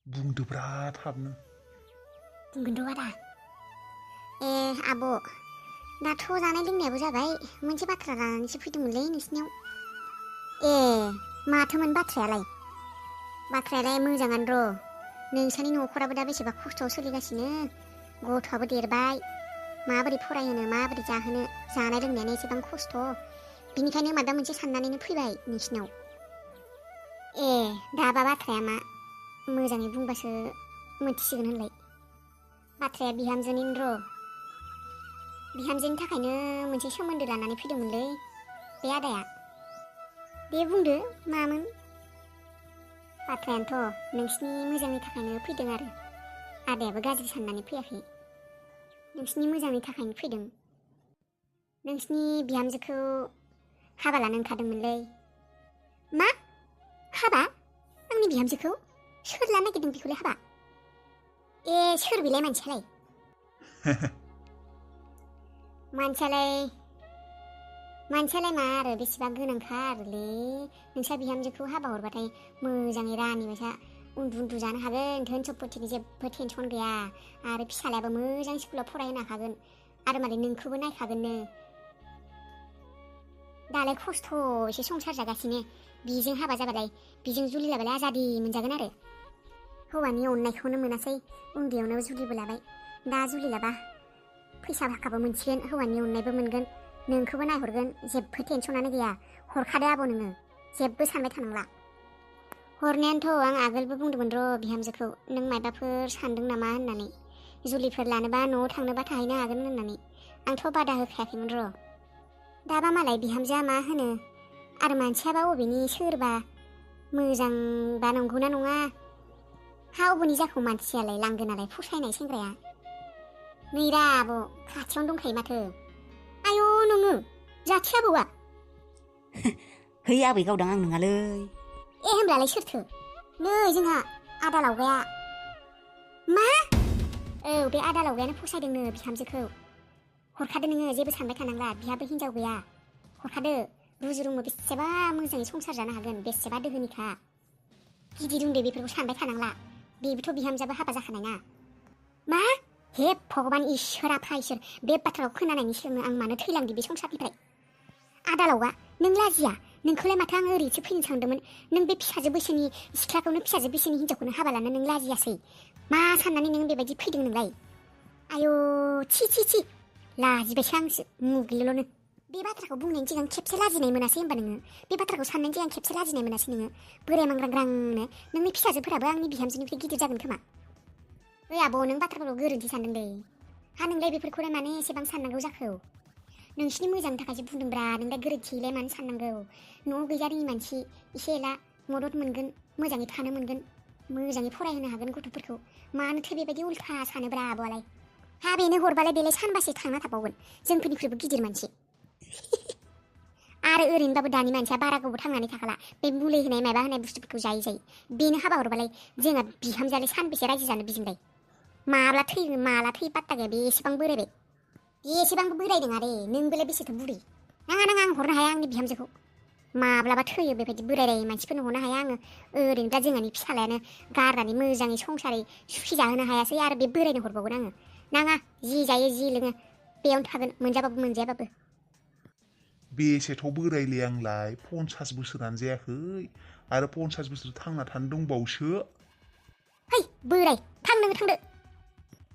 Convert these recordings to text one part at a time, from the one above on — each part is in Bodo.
बुंदोब्रा थाबनो। बुंगोनथ' आदा। आब' दाथ' जानाय लोंनायाबो जाबाय, मोनसे बाथ्रा लानानैसो फैदोंमोनलै नोंसिनियाव। माथोमोन बाथ्रायालाय? बाथ्रायालाय मोजाङानो र'। नोंसानि न'खराबो दा बेसेबा खस्थ'आव सोलिगासिनो। गथ'आबो देरबाय, माबोरै फरायहोनो माबोरै जाहोनो, जानाय लोंनायानो एसेबां खस्थ'। बिनिखायनो माबा मोनसे साननानैनो फैबाय नोंसिनाव। दाबा बाथ्राया मा? मोजाङै बुंबासो मोनथिसिगोन होनलाय। बाथ्राया बिहामजोनिनो र'। बिहामजोनि थाखायनो मोनसे सोमोन्दो लानानै फैदोंमोनलै बे आदाया। दे बुंदो मामोन? बाथ्रायानोथ' नोंसिनि मोजांनि थाखायनो फैदों आरो। आदायाबो गाज्रि साननानै फैयाखै। नोंसिनि मोजांनि थाखायनो फैदों। नोंसिनि बिहामजोखौ हाबा लानो ओंखारदोंमोनलै। मा? हाबा? आंनि बिहामजोखौ? सोर लानो नागिरदों बेखौलाय हाबा? सोर बेलाय मानसियालाय? मानसियालाय मा आरो बेसेबा गोनांखालै। नोंसा बिहामजोखौ हाबा हरबाथाय मोजाङै रानि बायसा उन्दु जानो हागोन। धोन सम्पतिनि जेबो टेनसन गैया। आरो फिसालायाबो मोजां स्कुलाव फरायहोनो हागोन। आरो मालाय नोंखौबो नायखागोननो। दालाय खस्थ' एसे संसार जागासिनो। बिजों हाबा जाबालाय, बिजों जुलि लाबालाय आजादि मोनजागोन आरो। हौवानि अननायखौनो मोनासै, उन्दैयावनो जुलिबो लाबाय। दा जुलि लाबा फैसा थाखाबो मोनसिगोन, हौवानि अननायबो मोनगोन, नोंखौबो नायहरगोन। जेबो टेनसनानो गैया। हरखादो आब' नोङो, जेबो सानबाय थानांला। हरनायानोथ' आं आगोलबो बुंदोंमोन र' बिहामजोखौ, नों मायबाफोर सानदों नामा होननानै। जुलिफोर लानोबा न'आव थांनोबा थाहैनो हागोन होननानै। आंथ' बादा होखायाखैमोन र'। दाबा मालाय बिहामजोआ मा होनो। आरो मानसियाबा अबेनि सोरबा, मोजांबा नंगौना नङा। हा अबेनि जाखो मानसियालाय, लांगोनालाय फसायनाय सेंग्राया? नैरा आब' खाथियावनो दंखायो माथो। आयौ नोङो जाथि आबौआ? है आबै गावदां आं नङालै। होनब्लालाय सोरथो? नै जोंहा आदा लावगाया। मा? औ बे आदा लावगायानो फसायदोंनो बिहामजोखौ। हरखादो नोङो, जेबो सानबाय थानांला। बिहाबो हिनजाव गैया। हरखादो। रुजु रुमु बेसेबा मोजाङै संसार जानो हागोन, बेसेबा दोहोनिखा। गिदिर उन्दै बेफोरखौ सानबाय थानांला। बेबोथ' बिहामजोआबो हाबा जाखानाय ना। मा? हे भगबान इसोर आफा इसोर, बे बाथ्राखौ खोनानायनि सिगांनो आं मानो थैलांदि बे संसारनिफ्राय। आदालावगा नों लाजिया? नोंखौलाय माथो आं ओरैसो फैनो सानदोंमोन। नों बे फिसाजो बैसोनि सिख्लाखौनो, फिसाजो बैसोनि हिनजावखौनो हाबा लानो नों लाजियासै? मा साननानै नों बेबायदि फैदों नोंलाय? आयौ छी लाजिबायसो आंसो मुगैल'नो। बे बाथ्राखौ बुंनायनि सिगां खेबसे लाजिनाय मोनासै होनबा नोङो? बे बाथ्राखौ साननायनि सिगां खेबसे लाजिनाय मोनासै नोङो? बोराय मांग्रांग्रांनो नोंनि फिसाजोफोराबो आंनि बिहामजोनिफ्राय गिदिर जागोन खोमा। आब' नों बाथ्राफोरखौ गोरोन्थि सानदोंलै। नोंलाय बेफोरखौलाय मानो एसेबां साननांगौ जाखो? नोंसिनि मोजांनि थाखायसो बुंदोंब्रा। नोंलाय गोरोन्थियैलाय मानो साननांगौ? न'आव गैजारिङि मानसि, एसे एला मदद मोनगोन, मोजाङै थानो मोनगोन, मोजाङै फरायहोनो हागोन गथ'फोरखौ। मानोथो बेबायदि उल्था सानोब्रा आब'आलाय? बेनो हरबालाय बेलाय सानबासो थांना थाबावगोन, जोंफोरनिख्रुइबो गिदिर मानसि। आरो ओरैनोबाबो दानि मानसिया बारा गोबाव थांनानै थाखाला। बे मुलि होनाय माबा होनाय बुस्थुफोरखौ जायै बेनो हाबा हरबालाय जोंहा बिहामजोआलाय सानबेसे रायजो जानो बिजोंलाय? माब्ला थैगोन माला थैयो पात्ता गैया। बेसेबां बोरायबाय, बेसेबांबो बोरायदों आरो नोंबोलाय बेसेथो बुरि। नाङा आं हरनो हाया आंनि बिहामजोखौ। माब्लाबा थैयो बेबायदि बोराय मानसिफोरनो हरनो हाया आङो। ओरैनो दा जोंहानि फिसालायानो गारनानै मोजाङै संसारै सुखि जाहोनो हायासै, आरो बे बोरायनो हरबावगोन आङो। नाङा, जि जायो जि लोङो बेयावनो थागोन, मोनजाबाबो मोनजायाबाबो। बेसेथ' बोरायलै आंलाय, 50 बोसोरानो जायाखै। आरो 50 बोसोर थांना थानो दंबावसो। है बोराय, थांदो।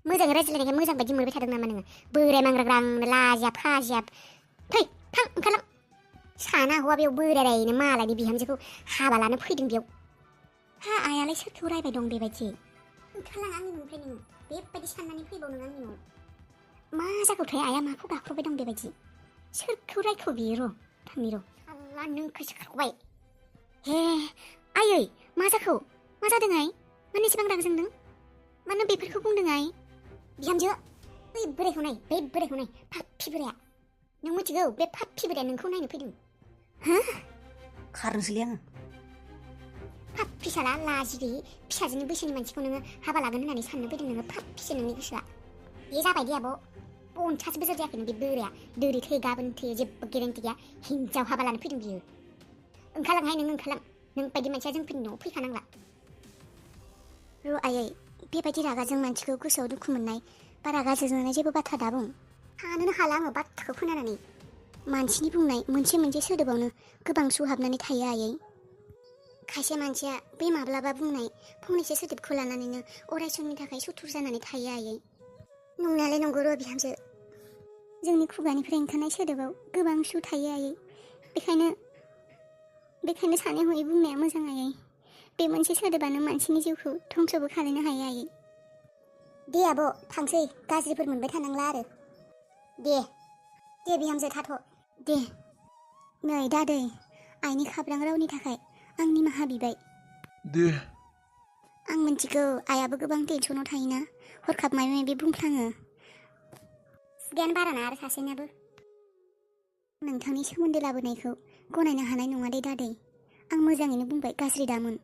मोजाङै रायज्लायनायखाय मोजां बायदि मोनबाय थादों नामा नोङो? बोराय मांग्राग्रांनो लाजिया फाजिया। थां ओंखारलां। साना हौवा बेयाव बोरायनो मालायनि बिहामजोखौ हाबा लानो फैदों बेयाव। आयालाय सोरखौ रायबाय दं बेबायदि? ओंखारलां आंनि न'निफ्राय नोङो। बेबायदि साननानै फैबाव नों आंनि न'आव। मा जागौथाय आया माखौ गाख्रबबाय दं बेबायदि? सोरखौ रायखो बियो? र' थांनि र'। आल्ला नोंखौसो खारबाय। हे आयै, मा जाखो? मा जादों आइ? मानो एसेबां रागा जोंदों? मानो बेफोरखौ बुंदों आइ? बिहामजो, बै बोरायखौ नाय, फाफि बोराया। नों मिथिगौ बे फाफि बोराया नोंखौ नायनो फैदों। खारनोसैलै आङो। फाफि साला लाजिगै, फिसाजोनि बैसोनि मानसिखौ नोङो हाबा लागोन होननानै साननो फैदों नोङो। फाफिसो नोंनि गोसोआ। बे जाबाय दे आब', 50 बोसोर जायाखैनो बे बोराया। दिनै थैयो गाबोन थैयो, जेबो गेरेन्टि गैया। हिनजाव हाबा लानो फैदों बियो। ओंखारलांहाय नों ओंखारलां। नों बायदि मानसिया जोंफोरनि न'आव फैखानांला। र' आयै बेबायदि रागाजों मानसिखौ गोसोआव दुखु मोननाय बा रागा जोंनाय जेबो बाथ्रा दा बुं। थानोनो हाला आङो बाथ्राखौ खोनानानै। मानसिनि बुंनाय मोनसे मोनसे सोदोबावनो गोबां सुहाबनानै थायो आयै। खायसे मानसिया बे माब्लाबा बुंनाय फंनैसो सोदोबखौ लानानैनो अराय समनि थाखाय सुथुर जानानै थायो आयै। नंनायालाय नंगौ र' बिहामजो। जोंनि खुगानिफ्राय ओंखारनाय सोदोबाव गोबां सु थायो आयै। बेखायनो सानै हयै बुंनाया मोजां आयै। बे मोनसे सोदोबानो मानसिनि जिउखौ धंसबो खालामनो हायो आयै। दे आब' थांसै गाज्रिफोर मोनबाय थानांला आरो। दे बिहामजो थाथ'। दे नै दादै आइनि खाब्रां रावनि थाखाय आं निमाहा बिबाय। दे। आं मिन्थिगौ आइयाबो गोबां टेनसनाव थायोना हरखाब माबा माबि बुंफ्लाङो। खुगायानो बाराना आरो सासेनियाबो। नोंथांनि सोमोन्दो लाबोनायखौ गनायनो हानाय नङा दे दादै। आं मोजाङैनो बुंबाय गाज्रि दामोन।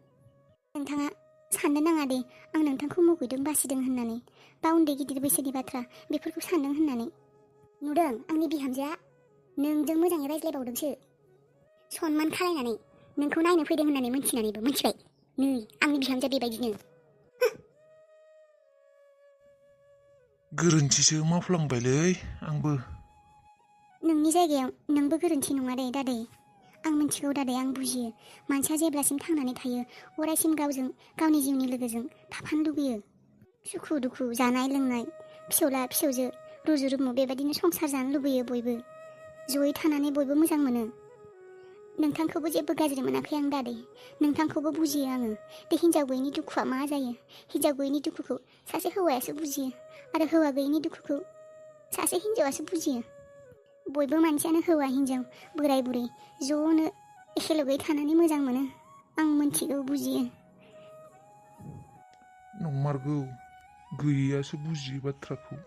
नोंथाङा साननो नाङा दे आं नोंथांखौ मुगैदों बासिदों होननानै बा उन्दै गिदिर बैसोनि बाथ्रा बेफोरखौ सानदों होननानै। नुदों आंनि बिहामजोआ नोंजों मोजाङै रायज्लायबावदोंसो। सनमान खालायनानै नोंखौ नायनो फैदों होननानै मिन्थिनानैबो मिन्थिबाय। नै आंनि बिहामजोआ बेबायदिनो। गोरोन्थिसो मावफ्लांबायलै आंबो। नोंनि जायगायाव नोंबो गोरोन्थि नङा दे दादै। आं मिन्थिगौ दादै आं बुजियो। मानसिया जेब्लासिम थांनानै थायो अरायसिम गावजों गावनि जिउनि लोगोजों थाफानो लुबैयो। सुखु दुखु जानाय लोंनाय फिसौला फिसौजो रुजु रुमु बेबायदिनो संसार जानो लुबैयो बयबो। जयै थानानै बयबो मोजां मोनो। नोंथांखौबो जेबो गाज्रि मोनाखै आं दादै। नोंथांखौबो बुजियो आङो। बे हिन्जाव गैयिनि दुखुआ मा जायो। हिन्जाव गैयिनि दुखुखौ सासे हौवायासो बुजियो आरो हौवा गैयिनि दुखुखौ सासे हिन्जावासो बुजियो। बयबो मानसियानो हौवा हिन्जाव बोराय बुरै ज'नो एखेलगै थानानै मोजां मोनो। आं मिन्थिगौ बुजियो। नंमारगौ गैयैयासो बुजियो बाथ्राखौ।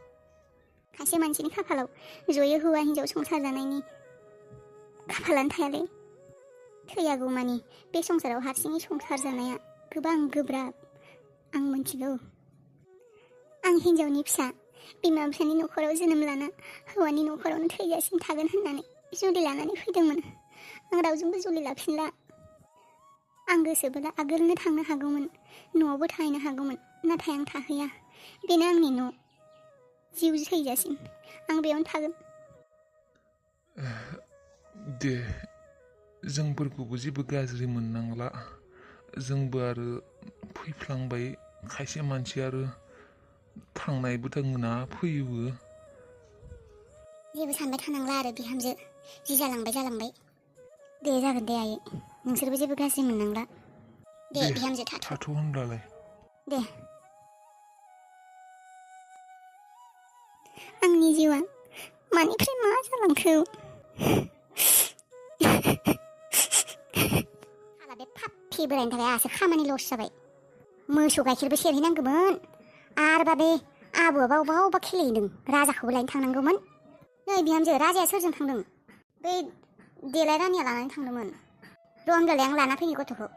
खायसे मानसिनि खाफालाव जयै हौवा हिन्जाव संसार जानायनि खाफालानो थायालै। थैयागौमानि बे संसाराव हारसिङै संसार जानाया गोबां गोब्राब। आं मिन्थिगौ। आं हिन्जावनि फिसा बिमा बिफानि न'खराव जोनोम लाना हौवानि न'खरावनो थैजासिम थागोन होननानै जुलि लानानै फैदोंमोन। आं रावजोंबो जुलि लाफिनला। आं गोसोबोला आगोलनो थांनो हागौमोन। न'आवबो थाहैनो हागौमोन। नाथाय आं थाहैया। बेनो आंनि न'। जिउ थैजासिम आं बेयावनो थागोन। दे जोंफोरखौबो जेबो गाज्रि मोननांला। जोंबो आरो फैफ्लांबाय खायसे मानसि आरो थांनायबो दोङोना फैयोबो। जेबो सानबाय थानांला आरो बिहामजो। जि जालांबाय। दे जागोन दे आयै। नोंसोरबो जेबो गाज्रि मोननांला। दे बिहामजो थाथ' होनब्लालाय। दे। आंनि जिउआ मानिफ्राय मा जालांखो। साला बे फाफि बोरायनि थाखाय आंहासो खामानि लस जाबाय। मोसौ गाइखेरबो सेरहैनांगौमोन। आरोबा बे आबौआबा अबावबा खेलेहैदों। राजाखौबो लायनो थांनांगौमोन। नै बिहामजो राजाया सोरजों थांदों? बै देलाय रानिया लानानै थांदोंमोन। र' होनब्लालाय आं लाना फैनि गथ'खौ।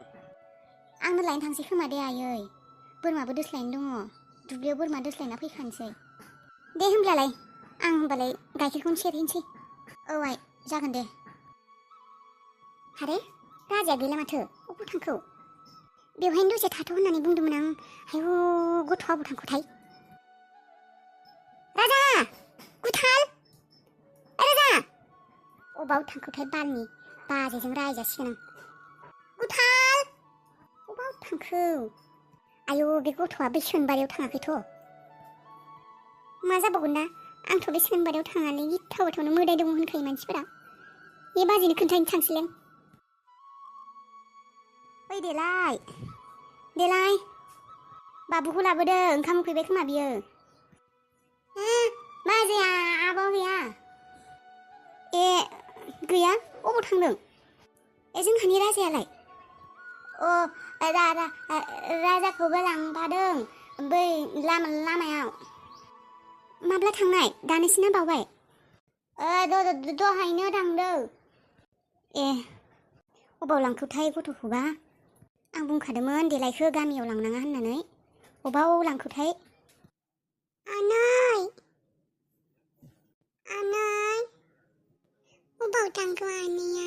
आंनो लायनो थांसै खोमा दे आयै। बोरमाबो दोस्लायनो दङ। दुब्लियाव बोरमा दोस्लायना फैखानोसै। दे होनब्लालाय आं होनबालाय गाइखेरखौनो सेरहैनोसै। औ आइ जागोन दे। आरे राजाया गैला माथो। अबाव थांखो? बेवहायनो दसे थाथ' होननानै बुंदोंमोन आं। आयौ गथ'आ अबाव थांखोथाय? राजा गुथाल राजा अबाव थांखोथाय बालनि बाजैजों रायजासिगोन आं। गुथाल अबाव थांखो? आयौ बे गथ'आ बे सोनबारियाव थाङाखैथ'। मा जाबावगोन दा? आंथ' बे सोनबारियाव थाङालै गिथाव बाथावनो मोदाय दङ होनखायो मानसिफोरा। बे बाजैनो खोन्थानो थांसैलां। ओइ देलाय बाबुखौ लाबोदो। ओंखाम उखैबाय खोमा बियो। बाजैया आबा गैया? ए गैया। अबाव थांदों? ए जोंहानि राजायालाय? अ राजाखौबो लांफादों बै लामायाव। माब्ला थांनाय? दानोसै ना बावबाय? दहायनो थांदों। ए अबाव लांखोथाय गथ'खौबा? आं बुंखादोंमोन देलायखौ गामियाव लांनाङा होननानै। अबाव लांखोथाय? आनै अबाव थांखो आनैया?